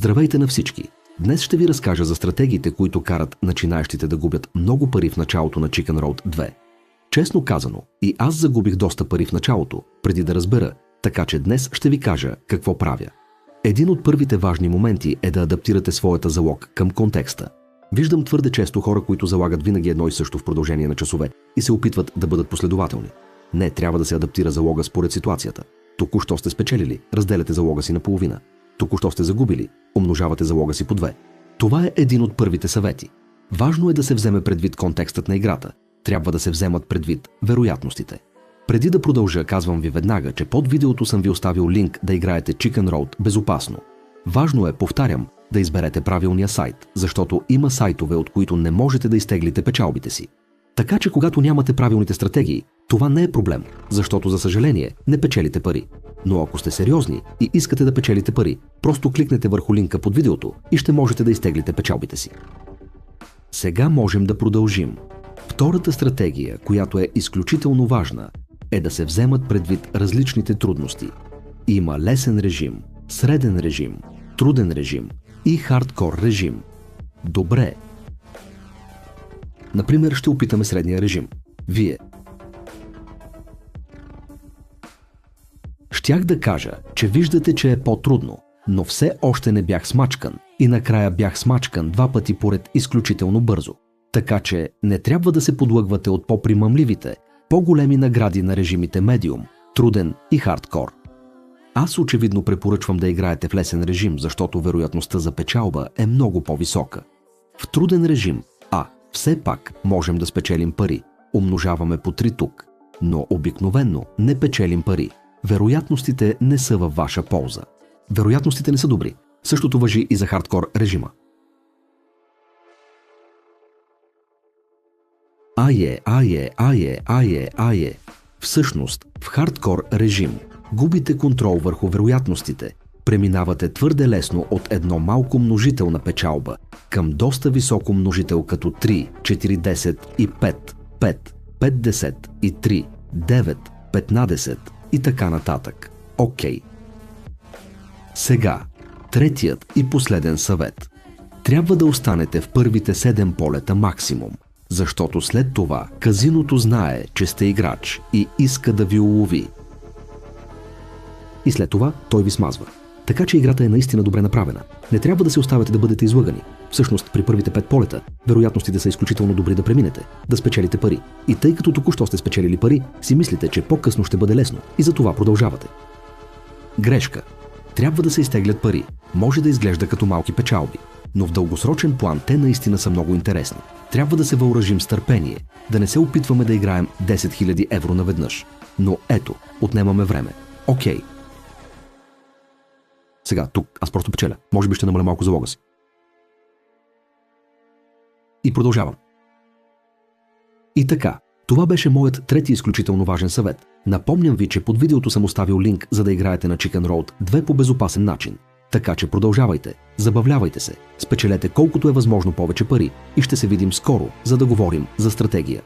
Здравейте на всички! Днес ще ви разкажа за стратегиите, които карат начинаещите да губят много пари в началото на Chicken Road 2. Честно казано, и аз загубих доста пари в началото, преди да разбера, така че днес ще ви кажа какво правя. Един от първите важни моменти е да адаптирате своята залог към контекста. Виждам твърде често хора, които залагат винаги едно и също в продължение на часове и се опитват да бъдат последователни. Не, трябва да се адаптира залога според ситуацията. Току-що сте спечелили, разделяте залога си на половина. Току-що сте загубили, умножавате залога си по 2. Това е един от първите съвети. Важно е да се вземе предвид контекстът на играта. Трябва да се вземат предвид вероятностите. Преди да продължа, казвам ви веднага, че под видеото съм ви оставил линк да играете Chicken Road безопасно. Важно е, повтарям, да изберете правилния сайт, защото има сайтове, от които не можете да изтеглите печалбите си. Така че когато нямате правилните стратегии, това не е проблем, защото за съжаление не печелите пари. Но ако сте сериозни и искате да печелите пари, просто кликнете върху линка под видеото и ще можете да изтеглите печалбите си. Сега можем да продължим. Втората стратегия, която е изключително важна, е да се вземат предвид различните трудности. Има лесен режим, среден режим, труден режим и хардкор режим. Добре. Например, ще опитаме средния режим. Вие. Щях да кажа, че виждате, че е по-трудно, но все още не бях смачкан и накрая бях смачкан 2 пъти поред изключително бързо. Така че не трябва да се подлъгвате от по-примамливите, по-големи награди на режимите медиум, труден и хардкор. Аз очевидно препоръчвам да играете в лесен режим, защото вероятността за печалба е много по-висока. В труден режим, все пак можем да спечелим пари, умножаваме по 3 тук, но обикновенно не печелим пари. Вероятностите не са във ваша полза. Вероятностите не са добри. Същото важи и за хардкор режима. Всъщност, в хардкор режим губите контрол върху вероятностите. Преминавате твърде лесно от едно малко множител на печалба към доста високо множител като 3, 4, 10 и 5, 5, 5, 10 и 3, 9, 15 и така нататък. Окей. Сега, третият и последен съвет. Трябва да останете в първите 7 полета максимум, защото след това казиното знае, че сте играч и иска да ви улови. И след това той ви смазва. Така че играта е наистина добре направена. Не трябва да се оставяте да бъдете излъгани. Всъщност, при първите 5 полета, вероятностите са изключително добри да преминете, да спечелите пари. И тъй като току-що сте спечелили пари, си мислите, че по-късно ще бъде лесно и за това продължавате. Грешка. Трябва да се изтеглят пари. Може да изглежда като малки печалби, но в дългосрочен план те наистина са много интересни. Трябва да се въоръжим с търпение, да не се опитваме да играем 10 000 евро наведнъж. Но ето, отнемаме време. Окей. Сега, тук, аз просто печеля. Може би ще намаля малко залога си. И продължавам. И така, това беше моят трети изключително важен съвет. Напомням ви, че под видеото съм оставил линк, за да играете на Chicken Road 2 по безопасен начин. Така че продължавайте, забавлявайте се, спечелете колкото е възможно повече пари и ще се видим скоро, за да говорим за стратегия.